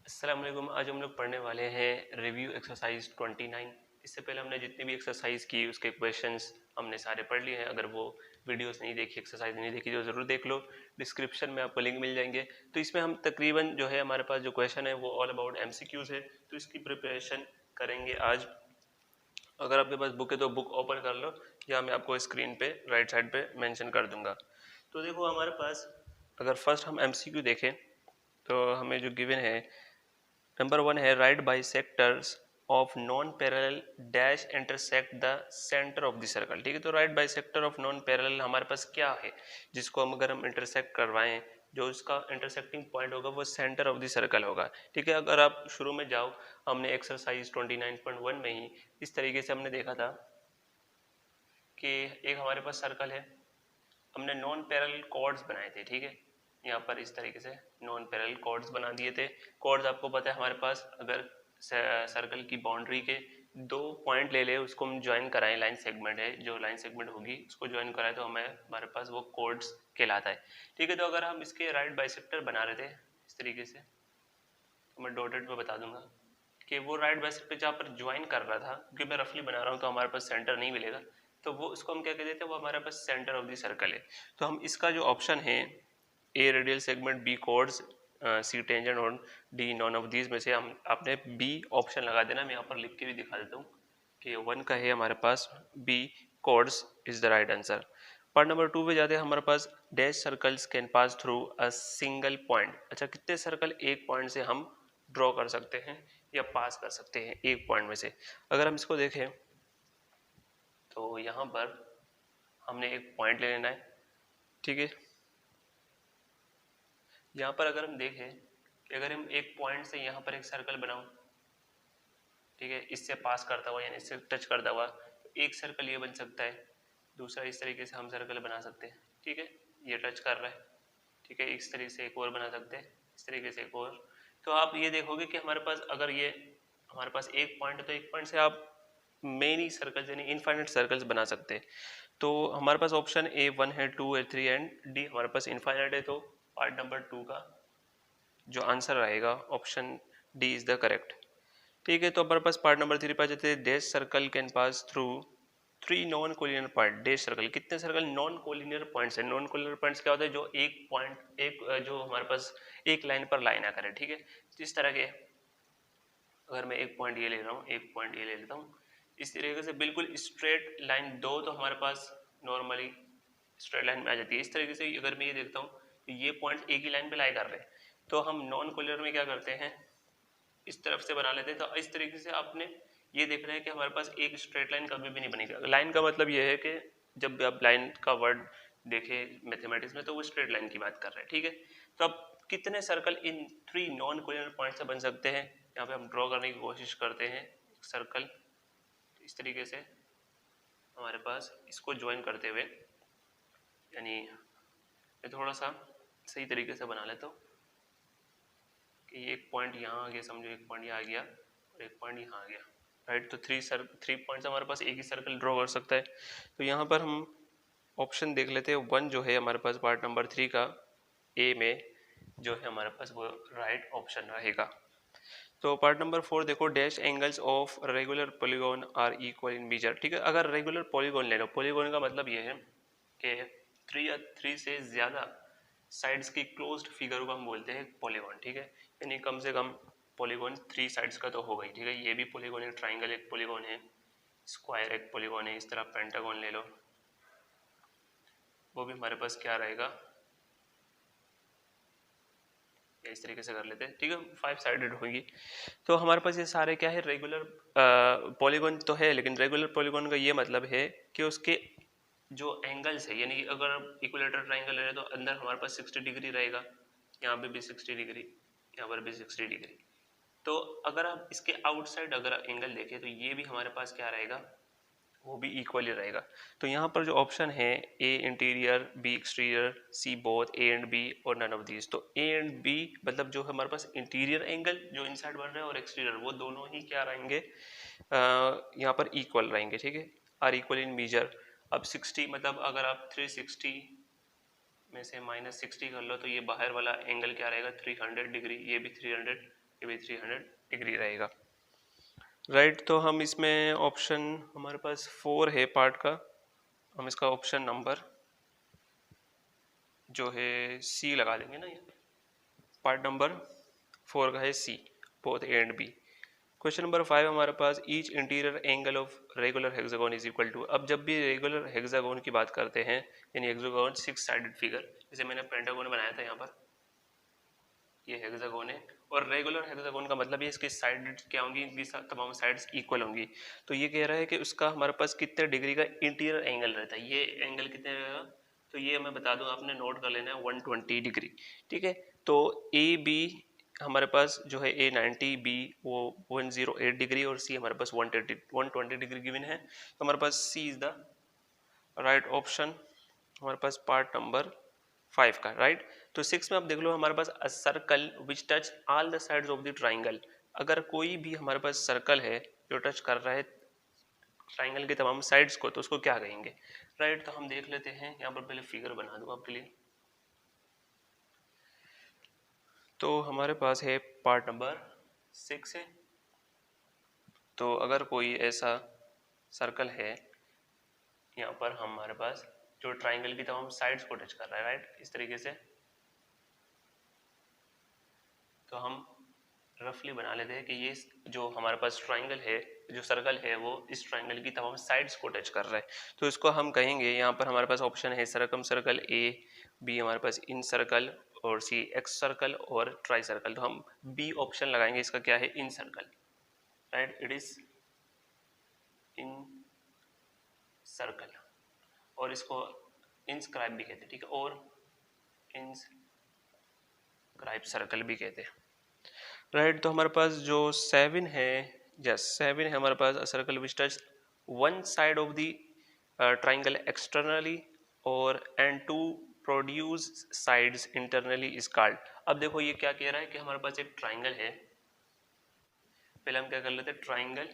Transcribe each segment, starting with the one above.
अस्सलाम वालेकुम। आज हम लोग पढ़ने वाले हैं रिव्यू एक्सरसाइज 29। इससे पहले हमने जितनी भी एक्सरसाइज की उसके क्वेश्चंस हमने सारे पढ़ लिए हैं। अगर वो वीडियोस नहीं देखी, एक्सरसाइज नहीं देखी तो ज़रूर देख लो, डिस्क्रिप्शन में आपको लिंक मिल जाएंगे। तो इसमें हम तकरीबन जो है हमारे पास जो क्वेश्चन है वो ऑल अबाउट एमसीक्यूज है, तो इसकी प्रिपरेशन करेंगे आज। अगर आपके पास बुक है तो बुक ओपन कर लो, या मैं आपको स्क्रीन पे राइट साइड पे मेंशन कर दूंगा। तो देखो हमारे पास अगर फर्स्ट हम एमसीक्यू देखें तो हमें जो गिवन है, नंबर वन है right by sectors of non parallel dash intersect the centre of the circle. ठीक है, तो right by sector of non parallel हमारे पास क्या है जिसको हम अगर हम इंटरसेक्ट करवाएं, जो उसका इंटरसेक्टिंग पॉइंट होगा वो सेंटर ऑफ द सर्कल होगा। ठीक है, अगर आप शुरू में जाओ, हमने एक्सरसाइज 29.1 में ही इस तरीके से हमने देखा था कि एक हमारे पास सर्कल है, हमने नॉन पैरेलल कॉर्ड्स बनाए थे। ठीक है, यहाँ पर इस तरीके से नॉन पैरेलल कॉर्ड्स बना दिए थे। कॉर्ड्स आपको पता है हमारे पास, अगर सर्कल की बाउंड्री के दो पॉइंट ले ले, उसको हम ज्वाइन कराएं, लाइन सेगमेंट है, जो लाइन सेगमेंट होगी उसको ज्वाइन कराएं तो हमारे पास वो कॉर्ड्स कहलाता है। ठीक है, तो अगर हम इसके राइट बाइसेक्टर बना रहे थे इस तरीके से, तो मैं डॉटेड में बता दूंगा कि वो राइट बाइसेक्टर जहाँ पर ज्वाइन कर रहा था, क्योंकि मैं रफली बना रहा हूँ तो हमारे पास सेंटर नहीं मिलेगा, तो वो उसको हम क्या कहते थे, वो हमारे पास सेंटर ऑफ द सर्कल है। तो हम इसका जो ऑप्शन है, ए रेडियल सेगमेंट, बी कॉर्ड्स, सी टेंजेंट और डी नॉन ऑफ दीज में से हम आपने बी ऑप्शन लगा देना। मैं यहाँ पर लिख के भी दिखा देता हूँ कि वन का है हमारे पास B chords is the right answer. Part number two पे जाते हैं, हमारे पास dash circles can pass through a single point. अच्छा, कितने सर्कल एक पॉइंट से हम ड्रॉ कर सकते हैं या पास कर सकते हैं एक पॉइंट में से? अगर हम इसको देखें तो यहाँ पर हमने एक पॉइंट ले लेना है। ठीक है, यहाँ पर अगर हम देखें कि अगर हम एक पॉइंट से यहाँ पर एक सर्कल बनाऊं, ठीक है, इससे पास करता हुआ यानी इससे टच करता हुआ, तो एक सर्कल ये बन सकता है। दूसरा इस तरीके से हम सर्कल बना सकते हैं। ठीक है, ये टच कर रहा है। ठीक है, इस तरीके से एक और बना सकते हैं, इस तरीके से एक और। तो आप ये देखोगे कि हमारे पास अगर ये हमारे पास एक पॉइंट है तो एक पॉइंट से आप मेनी सर्कल्स यानी इनफाइनाइट सर्कल्स बना सकते हैं। तो हमारे पास ऑप्शन ए वन है, टू है, थ्री एंड डी हमारे पास इनफाइनाइट है, तो पार्ट नंबर टू का जो आंसर रहेगा option D is the correct. ठीक है, तो हमारे पास पार्ट नंबर थ्री पर जाते हैं, dash circle can pass through three non collinear point. Dash circle, कितने सर्कल नॉन कोलिनियर पॉइंट्स है? नॉन कोलिनियर पॉइंट्स क्या होता है? जो एक पॉइंट एक जो हमारे पास एक लाइन पर लाइन आ करे। ठीक है, तो इस तरह के अगर मैं एक पॉइंट ये ले रहा हूँ, एक पॉइंट ये ले लेता हूँ, इस तरीके से बिल्कुल स्ट्रेट लाइन दो तो हमारे पास नॉर्मली स्ट्रेट लाइन में आ जाती है। इस तरीके से अगर मैं ये देखता हूँ तो ये पॉइंट एक ही लाइन पे लाई कर रहे हैं, तो हम नॉन कोलिनियर में क्या करते हैं, इस तरफ से बना लेते हैं। तो इस तरीके से आपने ये देखना है कि हमारे पास एक स्ट्रेट लाइन कभी भी नहीं बनेगी। लाइन का मतलब ये है कि जब भी आप लाइन का वर्ड देखें मैथमेटिक्स में तो वो स्ट्रेट लाइन की बात कर रहे हैं। ठीक है, तो अब कितने circle in three non collinear point से बन सकते हैं? यहाँ पे हम ड्रॉ करने की कोशिश करते हैं एक सर्कल, इस तरीके से हमारे पास इसको ज्वाइन करते हुए, यानी मैं थोड़ा सा सही तरीके से बना लेता हूँ कि एक पॉइंट यहाँ आ गया, समझो एक पॉइंट यहाँ आ गया और एक पॉइंट यहाँ आ गया। राइट, तो थ्री पॉइंट्स हमारे पास एक ही सर्कल ड्रॉ कर सकता है। तो यहाँ पर हम ऑप्शन देख लेते हैं, वन जो है हमारे पास पार्ट नंबर थ्री का ए में जो है हमारे पास वो राइट ऑप्शन रहेगा। तो पार्ट नंबर फोर देखो, dash angles of regular polygon are equal in measure. ठीक है, अगर रेगुलर पॉलीगॉन ले लो, पॉलीगॉन का मतलब ये है कि थ्री या थ्री से ज़्यादा साइड्स की क्लोज्ड फिगर को हम बोलते हैं पॉलीगॉन। ठीक है, यानी कम से कम पॉलीगॉन थ्री साइड्स का तो होगा ही। ठीक है, ये भी पॉलीगॉन है, ट्राइंगल एक पॉलीगॉन है, स्क्वायर एक पॉलीगॉन है, इस तरह पेंटागॉन ले लो, वो भी हमारे पास क्या रहेगा, इस तरीके से कर लेते हैं। ठीक है, फाइव साइडेड होगी। तो हमारे पास ये सारे क्या है, रेगुलर पॉलीगॉन तो है, लेकिन रेगुलर पॉलीगॉन का ये मतलब है कि उसके जो एंगल्स है, यानी अगर इक्विलेटरल ट्राइंगल ले रहे तो अंदर हमारे पास 60 डिग्री रहेगा, यहाँ पे भी 60 डिग्री, यहाँ पर भी 60 डिग्री। तो अगर आप इसके आउटसाइड अगर एंगल देखें तो ये भी हमारे पास क्या रहेगा, वो भी इक्वली रहेगा। तो यहाँ पर जो ऑप्शन है, A interior, B exterior, C both, A and B और नन ऑफ दीज। तो ए एंड बी मतलब जो हमारे पास इंटीरियर एंगल जो इनसाइड बन रहे हैं और एक्सटीरियर, वो दोनों ही क्या रहेंगे, यहाँ पर इक्वल रहेंगे। ठीक है, आर इक्वल इन मीजर। अब 60 मतलब अगर आप 360 में से -60 कर लो तो ये बाहर वाला एंगल क्या रहेगा, 300 डिग्री, ये भी 300 ये भी 300 डिग्री रहेगा। राइट, तो हम इसमें ऑप्शन हमारे पास 4 है पार्ट का, हम इसका ऑप्शन नंबर जो है सी लगा देंगे ना, ये पार्ट नंबर 4 का है C, both A and B. Question number 5 हमारे पास each interior angle of regular hexagon is equal to. अब जब भी रेगुलर हेक्सागोन की बात करते हैं, यानी हेक्सागोन 6 साइडेड फिगर, जैसे मैंने पेंटागोन बनाया था यहाँ पर, ये हेक्सागोन है, और रेगुलर हेक्सागोन का मतलब ये इसकी साइड क्या होंगी, इनकी तमाम साइड्स इक्वल होंगी। तो ये कह रहा है कि उसका हमारे पास कितने डिग्री का इंटीरियर एंगल रहता है, ये एंगल कितने रहेगा, तो ये मैं बता दूं, आपने नोट कर लेना है 120 डिग्री। ठीक है, तो ए बी हमारे पास जो है ए 90, बी वो 108 डिग्री, और सी हमारे पास 120 डिग्री गिवन है। तो हमारे पास सी इज द राइट ऑप्शन हमारे पास पार्ट नंबर 5 का। राइट, तो 6 में आप देख लो हमारे पास a circle which touch all the sides of the triangle. अगर कोई भी हमारे पास सर्कल है जो टच कर रहा है ट्राइंगल के तमाम साइड्स को, तो उसको क्या कहेंगे। राइट, तो हम देख लेते हैं, यहाँ पर पहले फिगर बना दूँ आपके लिए। तो हमारे पास है पार्ट नंबर 6 है। तो अगर कोई ऐसा सर्कल है यहाँ पर हमारे पास जो ट्राइंगल की तमाम साइड्स को टच कर रहा है, राइट, इस तरीके से, तो हम रफली बना लेते हैं कि ये जो हमारे पास ट्राइंगल है, जो सर्कल है, वो इस ट्राइंगल की तमाम साइड्स को टच कर रहा है। तो इसको हम कहेंगे, यहाँ पर हमारे पास ऑप्शन है सरकम सर्कल, ए बी हमारे पास इन सर्कल, और सी एक्स सर्कल और ट्राई सर्कल। तो हम बी ऑप्शन लगाएंगे, इसका क्या है, incircle. Right, it is incircle, और इसको इंस्क्राइब भी कहते हैं। ठीक है, और इंस्क्राइब सर्कल भी कहते हैं। राइट, तो हमारे पास जो 7 है, यस 7 है हमारे पास, circle which touch one side of the triangle externally और and to produce sides internally is called. अब देखो ये क्या कह रहा है कि हमारे पास एक ट्राइंगल है, पहले हम क्या कर लेते हैं, ट्राइंगल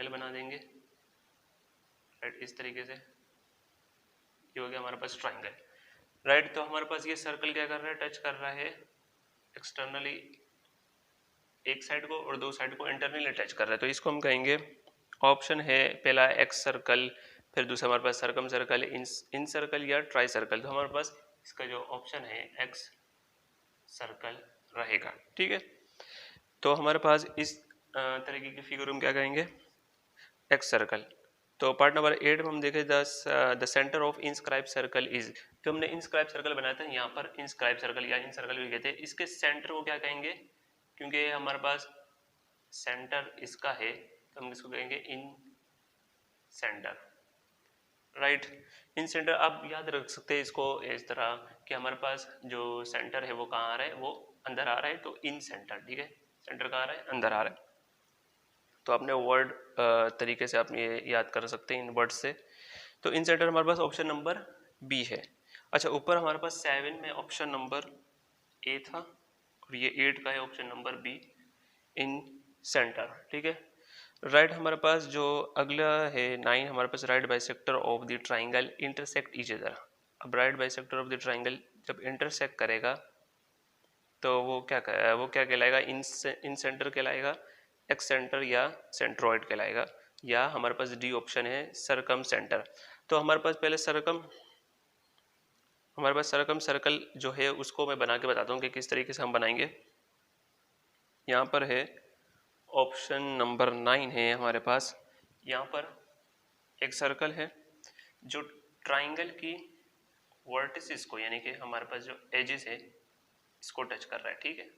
बना देंगे। राइट, इस तरीके से ये हो गया हमारे पास ट्राइंगल। राइट, तो हमारे पास ये सर्कल क्या कर रहा है, टच कर रहा है एक्सटर्नली एक साइड को, और दो साइड को इंटरनली टच कर रहा है। तो इसको हम कहेंगे, ऑप्शन है पहला एक्स सर्कल, फिर दूसरा हमारे पास सरकम सर्कल, इन सर्कल या ट्राई सर्कल। तो हमारे पास इसका जो ऑप्शन है एक्स सर्कल रहेगा। ठीक है, तो हमारे पास इस तरीके की फिगर हम क्या कहेंगे, एक्स सर्कल। तो पार्ट नंबर 8 में हम देखें the centre of inscribe circle is. तो हमने इंस्क्राइब सर्कल बनाया था, यहाँ पर इंस्क्राइब सर्कल या इन सर्कल भी कहते हैं, इसके सेंटर को क्या कहेंगे, क्योंकि हमारे पास सेंटर इसका है, तो हम इसको कहेंगे इन सेंटर। राइट, इन सेंटर आप याद रख सकते हैं इसको इस तरह कि हमारे पास जो सेंटर है वो कहाँ आ रहा है, वो अंदर आ रहा है, तो इन सेंटर। ठीक है, सेंटर कहाँ आ रहा है, अंदर आ रहा है। तो आपने वर्ड तरीके से आप ये याद कर सकते हैं इन वर्ड से। तो इन सेंटर हमारे पास ऑप्शन नंबर बी है। अच्छा, ऊपर हमारे पास 7 में ऑप्शन नंबर ए था, और ये 8 का है ऑप्शन नंबर बी, इन सेंटर। ठीक है, राइट, हमारे पास जो अगला है 9 हमारे पास, right bisector of the triangle intersect each other. अब right bisector of the triangle जब इंटरसेक्ट करेगा तो वो क्या कहलाएगा, इन सेंटर कहलाएगा, एक्स सेंटर या सेंट्रोइड कहलाएगा, या हमारे पास डी ऑप्शन है सरकम सेंटर। तो हमारे पास पहले हमारे पास सरकम सर्कल जो है उसको मैं बना के बताता हूँ कि किस तरीके से हम बनाएंगे। यहाँ पर है ऑप्शन नंबर 9 है हमारे पास, यहाँ पर एक सर्कल है जो ट्राइंगल की वर्टिसेस को, यानी कि हमारे पास जो एजेस है इसको टच कर रहा है। ठीक है,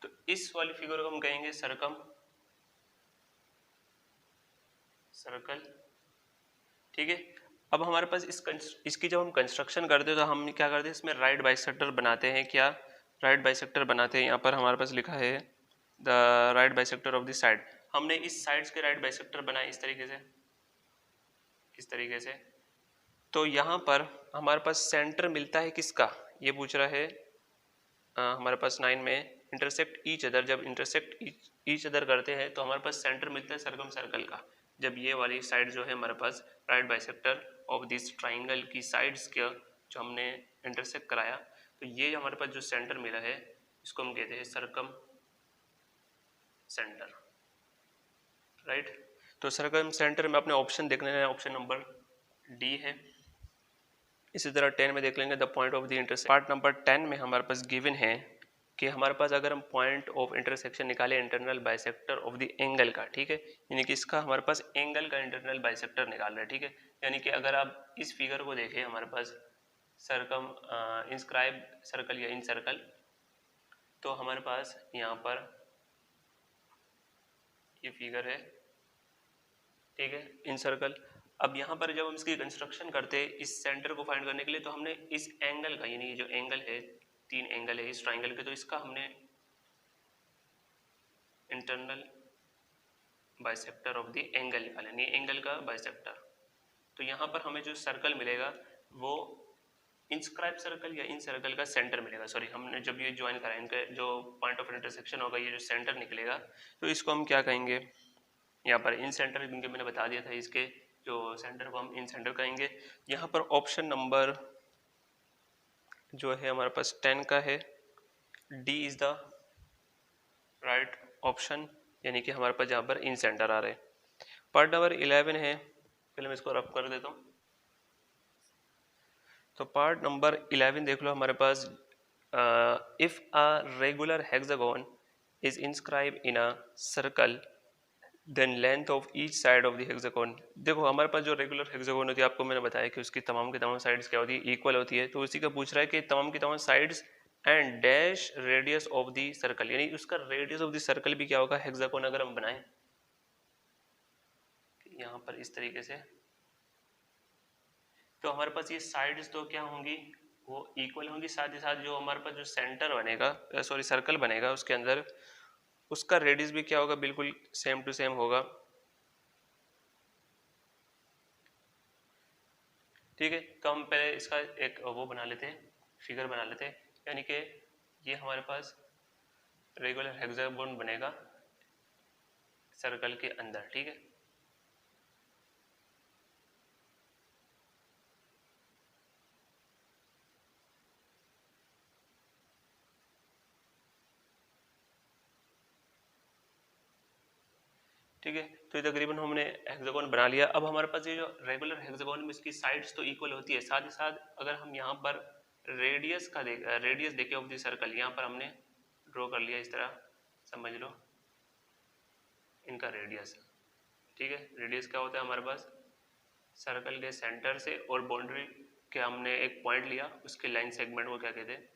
तो इस वाली फिगर को हम कहेंगे सरकम सर्कल। ठीक है, अब हमारे पास इसकी जब हम कंस्ट्रक्शन करते हैं तो हम क्या करते हैं, इसमें राइट बाइसेक्टर बनाते हैं। क्या राइट बाइसेक्टर बनाते हैं, यहाँ पर हमारे पास लिखा है the right bisector of the side. हमने इस साइड्स के राइट बाइसेक्टर बनाए इस तरीके से, इस तरीके से। तो यहाँ पर हमारे पास सेंटर मिलता है किसका, ये पूछ रहा है हमारे पास 9 में, इंटरसेक्ट ईच अदर। जब इंटरसेक्ट ईच अदर करते हैं तो हमारे पास सेंटर मिलता है सरकम सर्कल का। जब ये वाली साइड जो है हमारे पास right bisector of this triangle की साइड्स के जो हमने इंटरसेक्ट कराया, तो ये हमारे पास जो सेंटर मिला है इसको हम कहते हैं सर्कम सेंटर, राइट। तो सर्कम सेंटर में अपने ऑप्शन देख लेना है, ऑप्शन नंबर डी है। इसी तरह 10 में देख लेंगे the point of the intersection. Part number 10 में हमारे पास गिवन है कि हमारे पास अगर हम पॉइंट ऑफ इंटरसेक्शन निकाले internal bisector of the angle का, ठीक है, यानी कि इसका हमारे पास एंगल का इंटरनल बाइसेक्टर निकाल रहे हैं, ठीक है। यानी कि अगर आप इस फिगर को देखें हमारे पास सर्कम इंस्क्राइब सर्कल या इन सर्कल, तो हमारे पास यहाँ पर ये फिगर है, ठीक है, इन सर्कल। अब यहाँ पर जब हम इसकी कंस्ट्रक्शन करते हैं इस सेंटर को फाइंड करने के लिए, तो हमने इस एंगल का, यानी जो एंगल है, 3 एंगल है इस ट्राइंगल के, तो इसका हमने internal bisector of the angle निकाला, यानी एंगल का बाइसेक्टर। तो यहाँ पर हमें जो सर्कल मिलेगा वो इंस्क्राइब सर्कल या इन सर्कल का सेंटर मिलेगा। सॉरी, हमने जब ये ज्वाइन करा इनका जो पॉइंट ऑफ इंटरसेक्शन होगा, ये जो सेंटर निकलेगा, तो इसको हम क्या कहेंगे, यहाँ पर इन सेंटर, क्योंकि मैंने बता दिया था इसके जो सेंटर को हम इन सेंटर कहेंगे। यहाँ पर ऑप्शन नंबर जो है हमारे पास 10 का है, D is the right option, यानी कि हमारे पास यहाँ पर इन सेंटर आ रहे हैं। पार्ट नंबर 11 है, पहले मैं इसको रफ कर देता हूँ। तो पार्ट नंबर 11 देख लो हमारे पास, if a regular hexagon is inscribe in a circle then length of each side of the hexagon. देखो हमारे पास जो रेगुलर हेक्सागोन होती है, आपको मैंने बताया कि उसकी तमाम की तमाम साइड्स क्या होती है, इक्वल होती है। तो उसी का पूछ रहा है कि तमाम की तमाम sides and dash radius of the circle, यानी उसका रेडियस ऑफ द सर्कल भी क्या होगा हेक्सागोन अगर हम बनाएं यहाँ पर इस तरीके से, तो हमारे पास ये साइड्स तो क्या होंगी, वो इक्वल होंगी। साथ ही साथ जो हमारे पास जो सेंटर बनेगा, सॉरी सर्कल बनेगा, उसके अंदर उसका रेडियस भी क्या होगा, बिल्कुल सेम टू सेम होगा, ठीक है। तो हम पहले इसका एक वो बना लेते हैं, फिगर बना लेते हैं, यानी कि ये हमारे पास रेगुलर हेक्सागोन बनेगा सर्कल के अंदर, ठीक है। ठीक है, तो ये तकरीबन हमने हेक्सागोन बना लिया। अब हमारे पास ये जो रेगुलर हेक्सागोन में इसकी साइड्स तो इक्वल होती है, साथ ही साथ अगर हम यहाँ पर रेडियस का रेडियस देखें ऑफ द सर्कल, यहाँ पर हमने ड्रॉ कर लिया इस तरह, समझ लो इनका रेडियस, ठीक है। रेडियस क्या होता है हमारे पास, सर्कल के सेंटर से और बाउंड्री के हमने एक पॉइंट लिया, उसके लाइन सेगमेंट को क्या कहते हैं,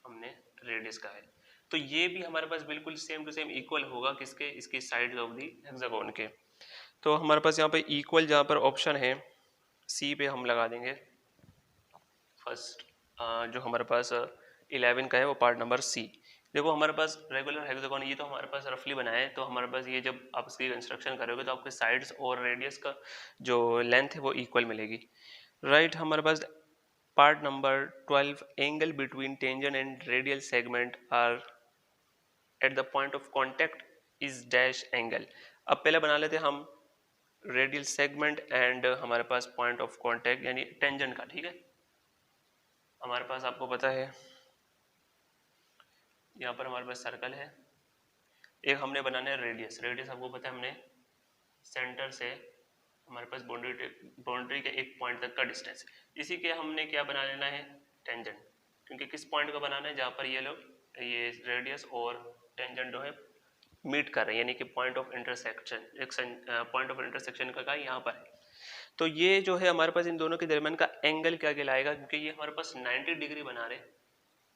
हमने रेडियस का है। तो ये भी हमारे पास बिल्कुल सेम टू सेम इक्वल होगा किसके, इसकी साइड ऑफ दी हेक्सागोन के। तो हमारे पास यहाँ पे इक्वल जहाँ पर ऑप्शन है सी पे हम लगा देंगे फर्स्ट, जो हमारे पास 11 का है वो पार्ट नंबर सी। देखो हमारे पास रेगुलर हेक्सागोन ये तो हमारे पास रफली बनाया है, तो हमारे पास ये जब आप इसकी कंस्ट्रक्शन करोगे तो आपके साइड्स और रेडियस का जो लेंथ है वो इक्वल मिलेगी, राइट। हमारे पास part number 12, angle between tangent and radial segment are at the point of contact is dash angle. अब पहले बना लेते हैं हम रेडियल सेगमेंट एंड हमारे पास पॉइंट ऑफ कॉन्टैक्ट यानी टेंजेंट का, ठीक है। हमारे पास आपको पता है यहाँ पर हमारे पास सर्कल है, एक हमने बनाना है रेडियस। रेडियस आपको पता है हमने सेंटर से हमारे पास बाउंड्री के एक पॉइंट तक का डिस्टेंस, इसी के हमने क्या बना लेना है, टेंजेंट। क्योंकि किस पॉइंट को बनाना है, जहाँ पर ये लोग ये रेडियस और टेंजेंट जो है मीट कर रहे हैं, यानी कि point of intersection, point of intersection का यहाँ पर है। तो ये जो है हमारे पास इन दोनों के दरमियान का एंगल क्या कहलाएगा, क्योंकि ये हमारे पास 90 डिग्री बना रहे,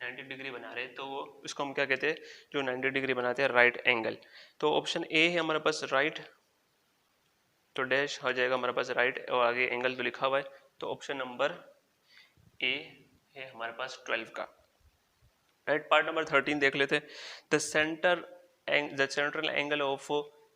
90 डिग्री बना रहे, तो वो इसको हम क्या कहते हैं, जो 90 डिग्री बनाते हैं, राइट एंगल। तो ऑप्शन ए है हमारे पास राइट, तो डैश हो जाएगा हमारे पास राइट और आगे एंगल तो लिखा हुआ है, तो ऑप्शन नंबर ए है हमारे पास 12 का, राइट। पार्ट नंबर 13 देख लेते हैं, the central angle of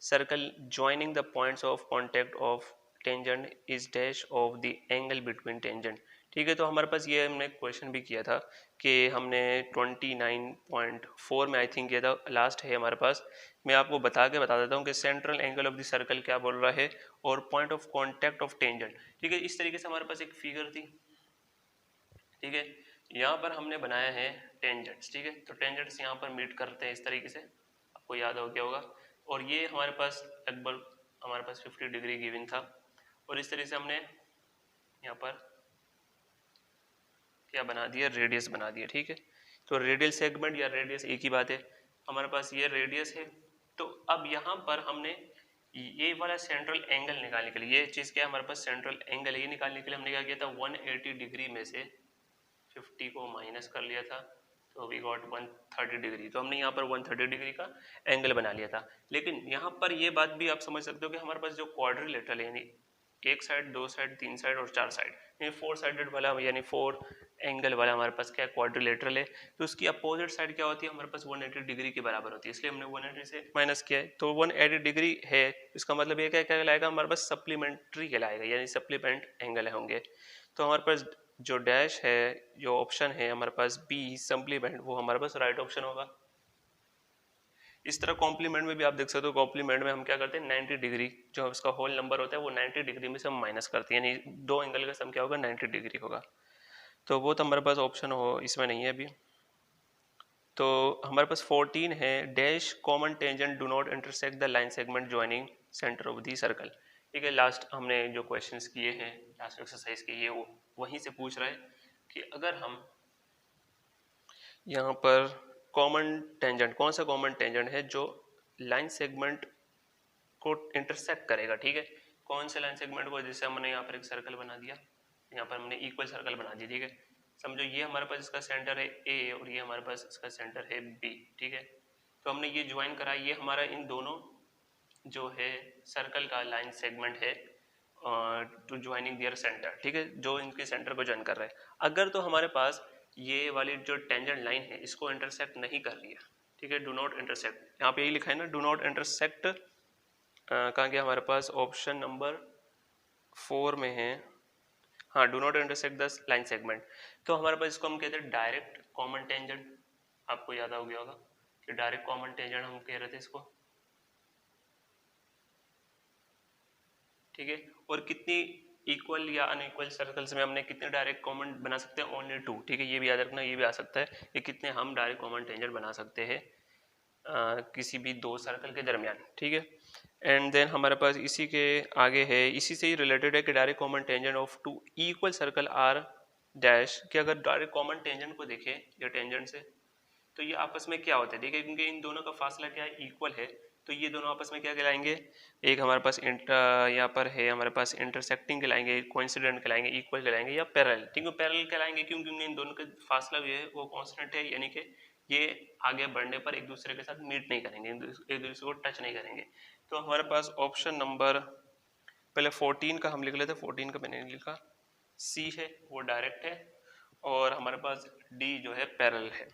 circle joining the points of contact of tangent is dash of the angle between tangent, ठीक है। तो हमारे पास ये हमने क्वेश्चन भी किया था कि हमने 29.4 में आई थिंक किया था, लास्ट है हमारे पास। मैं आपको बता देता हूँ कि central angle of the circle क्या बोल रहा है और point of contact of tangent, ठीक है। इस तरीके से हमारे पास एक फिगर थी, ठीक है। यहाँ पर हमने बनाया है टेंजेंट्स, ठीक है। तो टेंजेंट्स यहाँ पर मीट करते हैं इस तरीके से, आपको याद हो गया होगा। और ये हमारे पास लगभग हमारे पास 50 डिग्री गिवन था, और इस तरीके से हमने यहाँ पर क्या बना दिया, रेडियस बना दिया, ठीक है। तो रेडियल सेगमेंट या रेडियस एक ही बात है, हमारे पास ये रेडियस है। तो अब यहाँ पर हमने ये वाला सेंट्रल एंगल निकालने के लिए, ये चीज़ क्या है हमारे पास सेंट्रल एंगल है, ये निकालने के लिए हमने क्या किया था 180 डिग्री में से 50 को माइनस कर लिया था, तो वी गॉट 130 डिग्री। तो हमने यहाँ पर 130 डिग्री का एंगल बना लिया था। लेकिन यहाँ पर ये बात भी आप समझ सकते हो कि हमारे पास जो क्वाड्रिलेटरल है, यानी एक साइड, दो साइड, तीन साइड और चार साइड, यानी 4 साइडेड वाला यानी 4 एंगल वाला हमारे पास क्या क्वाड्रिलेटरल है। तो उसकी अपोजिट साइड क्या होती है हमारे पास 180 डिग्री के बराबर होती है, इसलिए हमने 180 से माइनस किया है। तो 180 डिग्री है, इसका मतलब ये क्या कहलाएगा हमारे पास सप्लीमेंट्री कहलाएगा, यानी सप्लीमेंट एंगल होंगे। तो हमारे पास जो डैश है, जो ऑप्शन है हमारे पास बी सप्लीमेंट, वो हमारे पास राइट ऑप्शन होगा। इस तरह कॉम्प्लीमेंट में भी आप देख सकते हो, कॉम्प्लीमेंट में हम क्या करते हैं 90 डिग्री, जो इसका होल नंबर होता है वो 90 डिग्री में से हम माइनस करते हैं, यानी दो एंगल का सम क्या होगा 90 डिग्री होगा। तो वो तो हमारे पास ऑप्शन हो इसमें नहीं है अभी। तो हमारे पास 14 है, dash common tangent do not intersect the line segment joining centre of the circle. ठीक है, लास्ट हमने जो क्वेश्चंस किए हैं, लास्ट एक्सरसाइज के, ये वो वहीं से पूछ रहा है कि अगर हम यहाँ पर कॉमन टेंजेंट, कौन सा कॉमन टेंजेंट है जो लाइन सेगमेंट को इंटरसेक्ट करेगा, ठीक है, कौन से लाइन सेगमेंट को, जैसे हमने यहाँ पर एक सर्कल बना दिया, यहाँ पर हमने इक्वल सर्कल बना दी, ठीक है। समझो ये हमारे पास इसका सेंटर है ए और ये हमारे पास इसका सेंटर है बी, ठीक है। तो हमने ये ज्वाइन करा, ये हमारा इन दोनों जो है सर्कल का लाइन सेगमेंट है टू ज्वाइनिंग दियर सेंटर, ठीक है, जो इनके सेंटर को ज्वाइन कर रहा है। अगर तो हमारे पास ये वाली जो टेंजेंट लाइन है इसको इंटरसेक्ट नहीं कर रही है, ठीक है, डू नॉट इंटरसेक्ट, यहाँ पे यही लिखा है ना, डू नॉट इंटरसेक्ट, कहाँ गया हमारे पास, ऑप्शन नंबर 4 में है, हाँ, do not intersect the line segment. तो हमारे पास इसको हम कहते हैं डायरेक्ट कॉमन टेंजेंट, आपको याद हो गया होगा कि डायरेक्ट कॉमन टेंजेंट हम कह रहे थे इसको, ठीक है। और कितनी इक्वल या अनइक्वल सर्कल्स में हमने कितने डायरेक्ट कॉमन बना सकते हैं, ओनली 2, ठीक है, ये भी याद रखना, ये भी आ सकता है कि कितने हम डायरेक्ट कॉमन टेंजेंट बना सकते हैं किसी भी दो सर्कल के दरमियान, ठीक है। एंड देन हमारे पास इसी के आगे है, इसी से ही रिलेटेड है कि direct common tangent of two equal circle are dash, कि अगर डायरेक्ट कॉमन टेंजेंट को देखें या टेंजेंट से, तो ये आपस में क्या होता है, ठीक है, क्योंकि इन दोनों का फासला क्या है, इक्वल है, तो ये दोनों आपस में क्या कहलाएंगे, एक हमारे पास यहाँ पर है हमारे पास इंटरसेक्टिंग कहलाएंगे, कोइंसिडेंट कहलाएंगे, इक्वल कहलाएंगे या पैरेलल, ठीक है, पैरेलल कहलाएंगे क्योंकि इन दोनों का फासला भी है वो कांस्टेंट है, यानी कि ये आगे बढ़ने पर एक दूसरे के साथ मीट नहीं करेंगे, एक दूसरे को टच नहीं करेंगे। तो हमारे पास ऑप्शन नंबर पहले 14 का हम लिख लेते, 14 का मैंने लिखा, सी है वो डायरेक्ट है, और हमारे पास डी जो है पैरेलल है।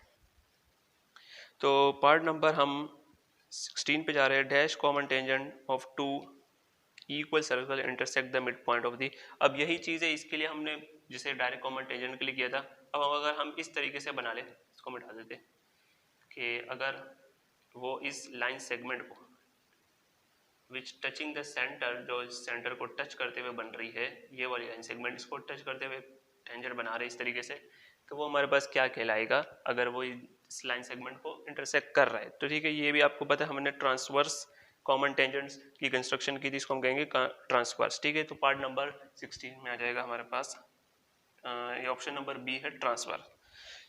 तो पार्ट नंबर हम 16 पे जा रहे हैं, dash common tangent of two equal circle intersect the mid point of the. अब यही चीज़ है, इसके लिए हमने जिसे डायरेक्ट कॉमन टेंजेंट के लिए किया था, अब अगर हम इस तरीके से बना ले, इसको मिटा देते कि अगर वो इस लाइन सेगमेंट को विच टचिंग द सेंटर, जो इस सेंटर को टच करते हुए बन रही है, ये वाली लाइन सेगमेंट इसको टच करते हुए टेंजेंट बना रहे इस तरीके से, तो वो हमारे पास क्या कहलाएगा अगर वो इस लाइन सेगमेंट को इंटरसेक्ट कर रहा है। तो ठीक है, ये भी आपको पता है, हमने ट्रांसवर्स कॉमन टेंजेंट्स की कंस्ट्रक्शन की थी, इसको हम कहेंगे ट्रांसवर्स, ठीक है। तो पार्ट नंबर 16 में आ जाएगा हमारे पास, ये ऑप्शन नंबर बी है ट्रांसवर्स,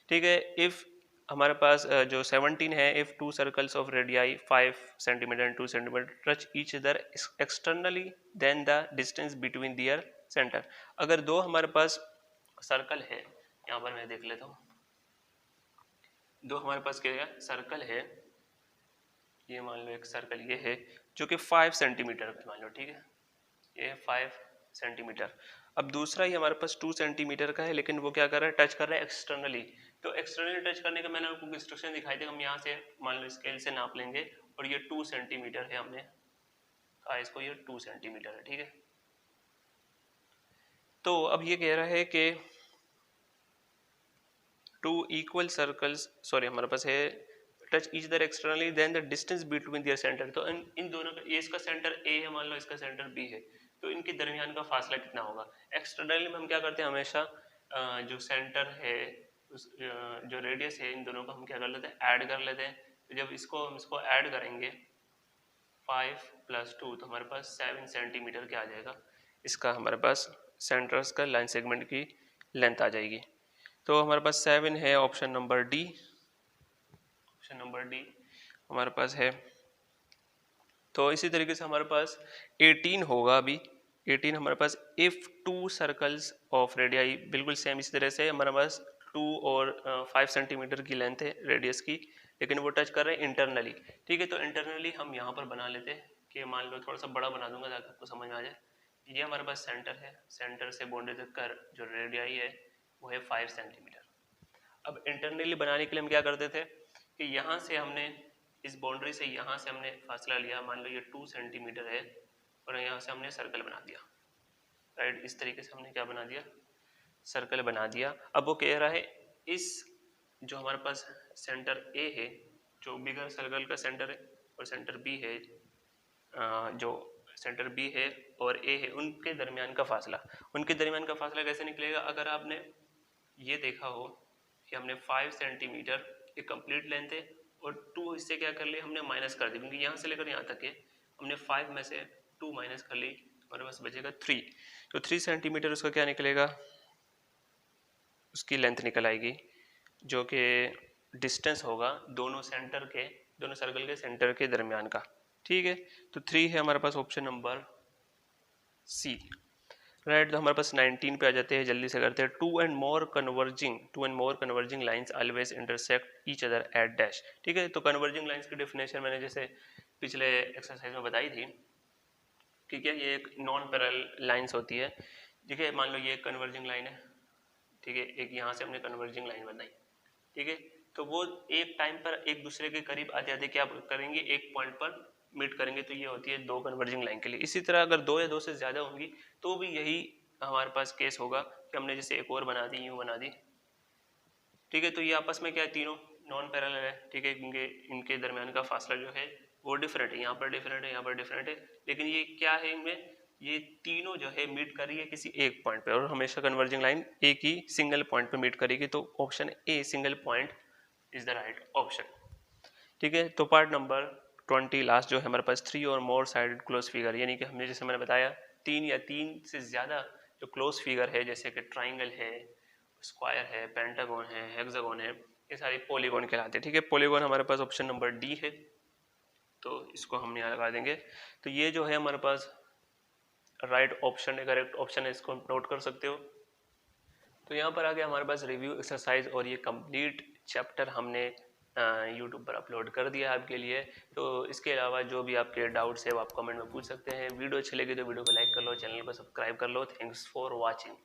ठीक है। इफ हमारे पास जो 17 है, if two circles of radii 5 centimetre and 2 centimetre touch each other externally then the distance between their centre. अगर दो हमारे पास सर्कल है, यहाँ पर मैं देख लेता हूँ, दो हमारे पास क्या है सर्कल है, ये मान लो एक सर्कल ये है जो कि 5 सेंटीमीटर का मान लो, ठीक है, ये 5 सेंटीमीटर। अब दूसरा ही हमारे पास 2 सेंटीमीटर का है, लेकिन वो क्या कर रहा है, टच कर रहा है एक्सटर्नली। तो एक्सटर्नली टच करने का मैंने आपको इंस्ट्रक्शन दिखाई थे, हम यहाँ से मान लो स्केल से नाप लेंगे, और ये 2 सेंटीमीटर है, हमने कहा इसको ये 2 सेंटीमीटर है, ठीक है। तो अब ये कह रहा है कि टू इक्वल सर्कल्स, सॉरी हमारे पास है touch each other externally then the distance between their centre. तो इन दोनों का, ये इसका सेंटर ए है, मान लो इसका सेंटर बी है, तो इनके दरमियान का फासला कितना होगा। एक्सटर्नली में हम क्या करते हैं हमेशा जो सेंटर है जो रेडियस है इन दोनों को हम क्या कर लेते हैं, ऐड कर लेते हैं। तो जब हम इसको ऐड करेंगे 5 + 2 तो हमारे पास 7 सेंटीमीटर क्या आ जाएगा, इसका हमारे पास सेंटर्स का लाइन सेगमेंट की लेंथ आ जाएगी। तो हमारे पास 7 है, option number D, option number D हमारे पास है। तो इसी तरीके से हमारे पास 18 होगा अभी, 18 हमारे पास इफ 2 सर्कल्स ऑफ रेडियाई, बिल्कुल सेम इसी तरह से हमारे पास 2 और 5 सेंटीमीटर की लेंथ है रेडियस की, लेकिन वो टच कर रहे हैं इंटरनली। ठीक है, तो इंटरनली हम यहाँ पर बना लेते हैं कि मान लो थोड़ा सा बड़ा बना दूंगा ताकि आपको समझ में आ जाए। ये हमारे पास सेंटर है, सेंटर से बाउंड्री तक का जो रेडियाई है वो है 5 सेंटीमीटर। अब इंटरनली बनाने के लिए हम क्या करते थे कि यहाँ से हमने इस बाउंड्री से यहाँ से हमने फासला लिया, मान लो ये 2 सेंटीमीटर है, और यहाँ से हमने सर्कल बना दिया, राइट। इस तरीके से हमने क्या बना दिया, सर्कल बना दिया। अब वो कह रहा है इस जो हमारे पास सेंटर ए है, जो बिगर सर्कल का सेंटर है, और सेंटर बी है, जो सेंटर बी है और ए है, उनके दरमियान का फासला, उनके दरमियान का फासला कैसे निकलेगा। अगर आपने ये देखा हो कि हमने 5 सेंटीमीटर एक कंप्लीट लेंथ है और 2 इससे क्या कर लिए हमने माइनस कर दी, क्योंकि यहाँ से लेकर यहाँ तक है, हमने 5 में से 2 माइनस कर ली, हमारे पास बचेगा 3। तो 3 सेंटीमीटर उसका क्या निकलेगा, उसकी लेंथ निकल आएगी, जो कि डिस्टेंस होगा दोनों सेंटर के, दोनों सर्कल के सेंटर के दरमियान का। ठीक है, तो 3 है हमारे पास ऑप्शन नंबर सी, राइट। तो हमारे पास 19 पे आ जाते हैं, जल्दी से करते हैं। Two and more converging lines always intersect each other at dash. ठीक है, तो कन्वर्जिंग लाइंस की डेफिनेशन मैंने जैसे पिछले एक्सरसाइज में बताई थी कि क्या ये एक नॉन पैरेलल लाइंस होती है। ठीक है, मान लो ये एक कन्वर्जिंग लाइन है, ठीक है, एक यहाँ से हमने कन्वर्जिंग लाइन बनाई, ठीक है, तो वो एक टाइम पर एक दूसरे के करीब आते आते क्या करेंगे, एक पॉइंट पर मीट करेंगे, तो ये होती है 2 कन्वर्जिंग लाइन के लिए। इसी तरह अगर 2 या 2 से ज़्यादा होंगी तो भी यही हमारे पास केस होगा कि हमने जैसे एक और बना दी, यूँ बना दी, ठीक है, तो ये आपस में क्या है, तीनों नॉन पैरेलल है, ठीक है, क्योंकि इनके दरमियान का फासला जो है वो डिफरेंट है, यहाँ पर डिफरेंट है, यहाँ पर डिफरेंट है, लेकिन ये क्या है, इनमें ये तीनों जो है मीट कर रही है किसी एक पॉइंट पे, और हमेशा कन्वर्जिंग लाइन एक ही सिंगल पॉइंट पे मीट करेगी, तो option a single point is the right option. ठीक है, तो पार्ट नंबर 20 लास्ट जो है हमारे पास 3 और मोर साइडेड क्लोज फिगर, यानी कि हमने जैसे मैंने बताया 3 या 3 से ज़्यादा जो क्लोज फिगर है, जैसे कि ट्राइंगल है, स्क्वायर है, पेंटागन है, हेक्सागन है, ये सारी पॉलीगॉन कहलाते हैं। ठीक है, पॉलीगॉन हमारे पास ऑप्शन नंबर डी है, तो इसको हम यहाँ लगा देंगे। तो ये जो है हमारे पास राइट ऑप्शन है, करेक्ट ऑप्शन है, इसको नोट कर सकते हो। तो यहाँ पर आ गया हमारे पास रिव्यू एक्सरसाइज, और ये कंप्लीट चैप्टर हमने यूट्यूब पर अपलोड कर दिया है आपके लिए। तो इसके अलावा जो भी आपके डाउट्स है वो आप कमेंट में पूछ सकते हैं। वीडियो अच्छी लगी तो वीडियो को लाइक कर लो, चैनल को सब्सक्राइब कर लो। Thanks for watching.